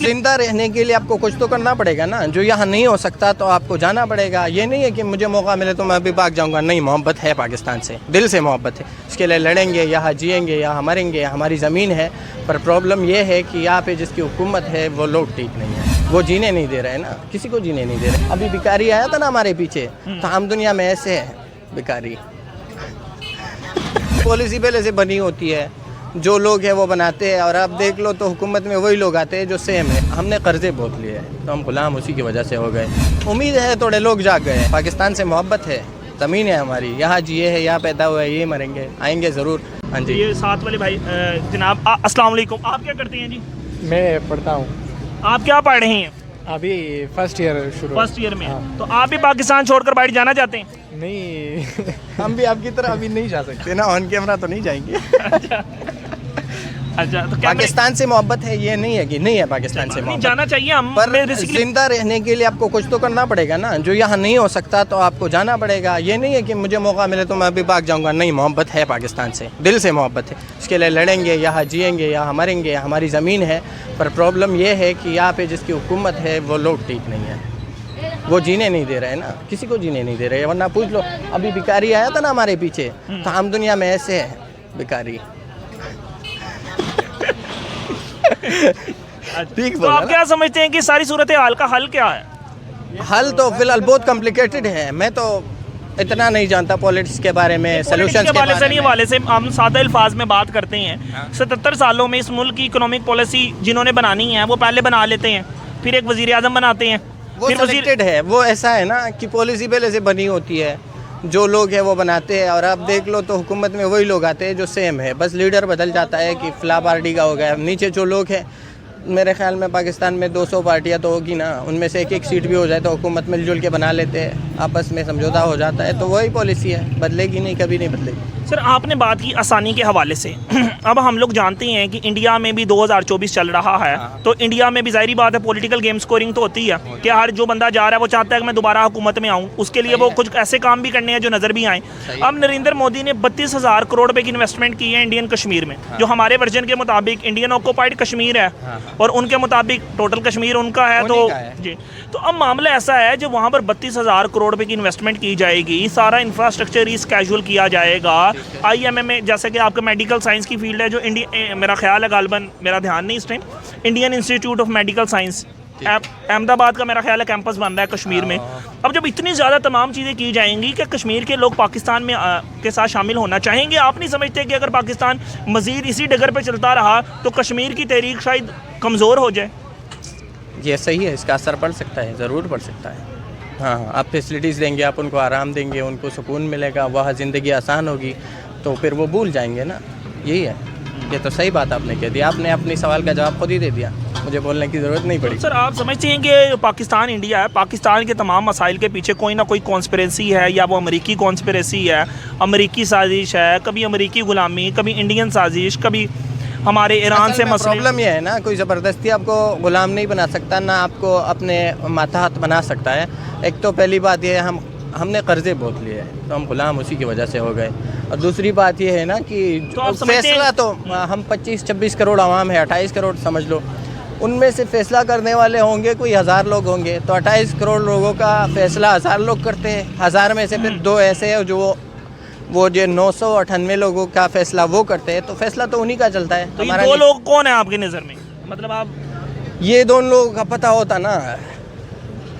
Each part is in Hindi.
जिंदा रहने के लिए आपको कुछ तो करना पड़ेगा ना, जो यहाँ नहीं हो सकता तो आपको जाना पड़ेगा। ये नहीं है कि मुझे मौका मिले तो मैं अभी भाग जाऊँगा, नहीं, मोहब्बत है पाकिस्तान से, दिल से मोहब्बत है, इसके लिए लड़ेंगे, यहाँ जिएंगे, यहाँ मरेंगे, हमारी ज़मीन है। पर प्रॉब्लम ये है कि यहाँ पे जिसकी हुकूमत है वो लोग ठीक नहीं है, वो जीने नहीं दे रहे ना, किसी को जीने नहीं दे रहे। अभी भिखारी आया था ना हमारे पीछे, तो हम दुनिया में ऐसे है भिखारी। पॉलिसी पहले से बनी होती है, जो लोग हैं वो बनाते हैं, और अब देख लो तो हुकूमत में वही लोग आते हैं जो सेम है। हमने कर्जे बहुत लिए हैं तो हम गुलाम उसी की वजह से हो गए। उम्मीद है थोड़े लोग जाग गए, पाकिस्तान से मोहब्बत है, ज़मीन है हमारी, यहाँ जिए है, यहाँ पैदा हुआ है, ये मरेंगे, आएंगे ज़रूर। हाँ जी, ये साथ वाले भाई जनाब अस्सलाम वालेकुम, आप क्या करते हैं जी? मैं पढ़ता हूँ, आप क्या पढ़ रहे हैं? अभी फर्स्ट ईयर शुरू। फर्स्ट ईयर में। हाँ। तो आप भी पाकिस्तान छोड़कर बाहर जाना चाहते हैं? नहीं हम भी आपकी तरह अभी नहीं जा सकते ना, ऑन कैमरा तो नहीं जाएंगे। अच्छा, तो क्या पाकिस्तान से मोहब्बत है, ये नहीं है कि नहीं है पाकिस्तान से नहीं मोहब्बत, जाना चाहिए हम, पर बेसिकली जिंदा रहने के लिए आपको कुछ तो करना पड़ेगा ना, जो यहाँ नहीं हो सकता तो आपको जाना पड़ेगा। ये नहीं है कि मुझे मौका मिले तो मैं अभी भाग जाऊँगा, नहीं, मोहब्बत है पाकिस्तान से, दिल से मोहब्बत है, इसके लिए लड़ेंगे, यहाँ जिएंगे, यहाँ मरेंगे, हमारी ज़मीन है। पर प्रॉब्लम ये है कि यहाँ पे जिसकी हुकूमत है वो लोग ठीक नहीं है, वो जीने नहीं दे रहे ना, किसी को जीने नहीं दे रहे। वरना पूछ लो, अभी भिखारी आया था ना हमारे पीछे, तो हम दुनिया में ऐसे है भिखारी। ठीक तो बोला आप ना? क्या समझते हैं कि सारी सूरत हाल का हल क्या है? हल तो फिलहाल बहुत कॉम्प्लिकेटेड है, मैं तो इतना नहीं जानता पॉलिटिक्स के बारे में, सोल्यूशन के बारे में। हवाले से हम सादा अल्फाज में बात करते हैं। 77 सालों में इस मुल्क की इकोनॉमिक पॉलिसी जिन्होंने बनानी है वो पहले बना लेते हैं, फिर एक वजीर आजम बनाते हैं, वो फिर सिलेक्टेड है, वो ऐसा है ना कि पॉलिसी पहले से बनी होती है, जो लोग हैं वो बनाते हैं, और अब देख लो तो हुकूमत में वही लोग आते हैं जो सेम है, बस लीडर बदल जाता है कि फला पार्टी का हो गया। नीचे जो लोग हैं, मेरे ख्याल में पाकिस्तान में 200 पार्टियां तो होगी ना, उनमें से एक एक सीट भी हो जाए तो हुकूमत मिलजुल के बना लेते हैं, आपस में समझौता हो जाता है, तो वही पॉलिसी है, बदलेगी नहीं, कभी नहीं बदलेगी। सर आपने बात की आसानी के हवाले से अब हम लोग जानते हैं कि इंडिया में भी 2024 चल रहा है, तो इंडिया में भी जाहिर बात है पॉलिटिकल गेम स्कोरिंग तो होती है कि हर जो बंदा जा रहा है वो चाहता है कि मैं दोबारा हुकूमत में आऊँ, उसके लिए वो कुछ ऐसे काम भी करने हैं जो नज़र भी आएँ। अब नरेंद्र मोदी ने 32,000 करोड़ रुपए की इन्वेस्टमेंट की है इंडियन कश्मीर में, जो हमारे वर्जन के मुताबिक इंडियन ऑक्यूपाइड कश्मीर है, और उनके मुताबिक टोटल कश्मीर उनका है। तो जी, तो अब मामला ऐसा है जो वहाँ पर 32,000 करोड़ रुपए की इन्वेस्टमेंट की जाएगी, सारा इंफ्रास्ट्रक्चर इस कैजुअल किया जाएगा। IMM में जैसे कि आपका मेडिकल साइंस की फील्ड है, जो मेरा ख्याल है, गालबन मेरा ध्यान नहीं इस time, Indian institute of medical science Ahmedabad का मेरा ख्याल है कैंपस बन रहा है कश्मीर में। अब जब इतनी ज़्यादा तमाम चीज़ें की जाएंगी कि कश्मीर के लोग पाकिस्तान में के साथ शामिल होना चाहेंगे, आप नहीं समझते कि अगर पाकिस्तान मज़ीद इसी डगर पर चलता रहा तो कश्मीर की तहरीक शायद कमज़ोर हो जाए? ये सही है, इसका असर पड़ सकता है, ज़रूर पड़ सकता है। हाँ, आप फैसिलिटीज़ देंगे, आप उनको आराम देंगे, उनको सुकून मिलेगा, वहाँ ज़िंदगी आसान होगी, तो फिर वो भूल जाएंगे ना, यही है। ये तो सही बात आपने कह दी, आपने अपने सवाल का जवाब खुद ही दे दिया, मुझे बोलने की ज़रूरत नहीं पड़ी। सर आप समझते हैं कि पाकिस्तान इंडिया है, पाकिस्तान के तमाम मसाइल के पीछे कोई ना कोई कॉन्स्पिरेसी है, या वो अमेरिकी कॉन्स्पिरेसी है, अमेरिकी साजिश है, कभी अमेरिकी गुलामी, कभी इंडियन साजिश, कभी हमारे ईरान से मसले। प्रॉब्लम ये है ना, कोई ज़बरदस्ती आपको गुलाम नहीं बना सकता, ना आपको अपने मातहत बना सकता है। एक तो पहली बात ये है, हमने कर्जे बहुत लिए हैं तो हम गुलाम उसी की वजह से हो गए, और दूसरी बात ये है ना कि तो फैसला तो हम 25-26 करोड़ आवाम है, 28 करोड़ समझ लो, उनमें से फैसला करने वाले होंगे कोई 1000 लोग होंगे, तो 28 करोड़ लोगों का फैसला 1000 लोग करते हैं, 1000 में से फिर 2 ऐसे हैं जो 998 लोगों का फैसला वो करते हैं, तो फैसला तो उन्हीं का चलता है। तो ये 2 लोग कौन है आपकी नज़र में? मतलब आप ये 2 लोगों का पता होता ना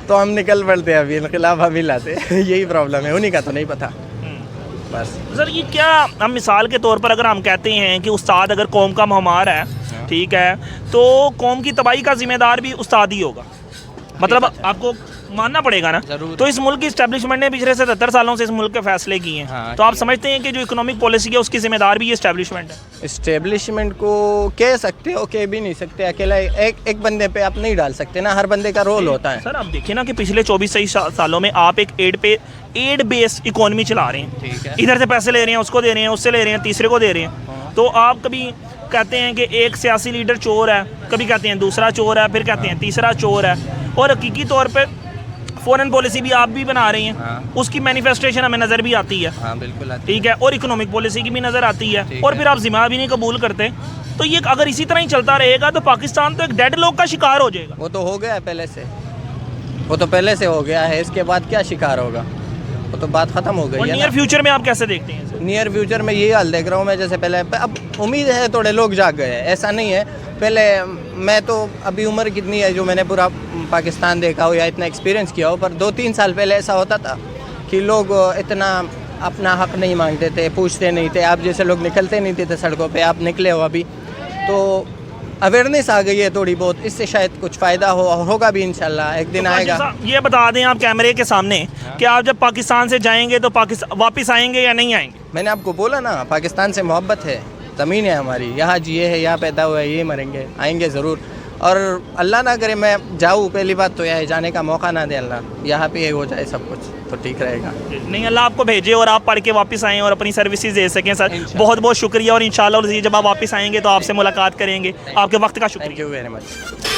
तो हम निकल पड़ते हैं, अभी खिलाफ हम ही लाते। यही प्रॉब्लम है, उन्हीं का तो नहीं पता बस। सर ये क्या, हम मिसाल के तौर पर अगर हम कहते हैं कि उस्ताद अगर कौम का महमार है, ठीक है, तो कौम की तबाही का जिम्मेदार भी उस्ताद ही होगा, मतलब आपको मानना पड़ेगा ना। तो इस मुल्क की इस्टेब्लिशमेंट ने पिछले 77 सालों से इस मुल्क के फैसले किए हैं। हाँ, तो आप समझते हैं कि जो इकोनॉमिक पॉलिसी है उसकी जिम्मेदार भी ये इस्टेब्लिशमेंट है? इस्टेब्लिशमेंट को कह सकते हो, कह भी नहीं सकते, अकेला एक बंदे पे आप नहीं डाल सकते ना, हर बंदे का रोल होता है। सर आप देखिए ना कि पिछले 24 सालों में आप एक एड बेस्ड इकोनॉमी चला रहे हैं, ठीक है, इधर से पैसे ले रहे हैं, उसको दे रहे हैं, उससे ले रहे हैं, तीसरे को दे रहे हैं। तो आप कभी कहते हैं कि एक सियासी लीडर चोर है, कभी कहते हैं दूसरा चोर है, फिर कहते हैं तीसरा चोर है, और हकीकी तौर पर फॉरेन पॉलिसी भी आप भी बना रही हैं, हाँ। उसकी मैनिफेस्टेशन हमें नज़र भी आती है, हाँ बिल्कुल आती ठीक है, और इकोनॉमिक पॉलिसी की भी नज़र आती है, ठीक और है। फिर आप जिम्मा भी नहीं कबूल करते। तो ये अगर इसी तरह ही चलता रहेगा तो पाकिस्तान तो एक डेड लॉक का शिकार हो जाएगा। वो तो हो गया है पहले से, वो तो पहले से हो गया है, इसके बाद क्या शिकार होगा, वो तो बात ख़त्म हो और गई है नियर ना। फ्यूचर में आप कैसे देखते हैं इसे? नियर फ्यूचर में ये हाल देख रहा हूँ मैं, जैसे पहले अब उम्मीद है थोड़े लोग जाग गए हैं, ऐसा नहीं है। पहले मैं तो अभी उम्र कितनी है जो मैंने पूरा पाकिस्तान देखा हो या इतना एक्सपीरियंस किया हो, पर 2-3 साल पहले ऐसा होता था कि लोग इतना अपना हक नहीं मांगते थे, पूछते नहीं थे। आप जैसे लोग निकलते नहीं थे सड़कों पे, आप निकले हो अभी, तो अवेयरनेस आ गई है थोड़ी बहुत, इससे शायद कुछ फ़ायदा हो और होगा भी इंशाल्लाह, एक दिन तो आएगा। साहब, ये बता दें आप कैमरे के सामने कि आप जब पाकिस्तान से जाएंगे तो पाकिस्तान वापस आएंगे या नहीं आएंगे? मैंने आपको बोला ना, पाकिस्तान से मोहब्बत है, ज़मीन है हमारी, यहाँ जिए है, यहाँ पैदा हुए, ये मरेंगे, आएंगे ज़रूर। और अल्लाह ना करे मैं जाऊँ, पहली बात तो यह है जाने का मौका ना दे अल्लाह, यहाँ पे हो जाए सब कुछ तो ठीक रहेगा। नहीं, अल्लाह आपको भेजे और आप पढ़ के वापस आएँ और अपनी सर्विसेज दे सकें सर। इंशाल्लाह। बहुत बहुत शुक्रिया, और इंशाल्लाह जब आप वापस आएंगे तो आपसे मुलाकात करेंगे। आपके वक्त का शुक्रिया। Thank you very much.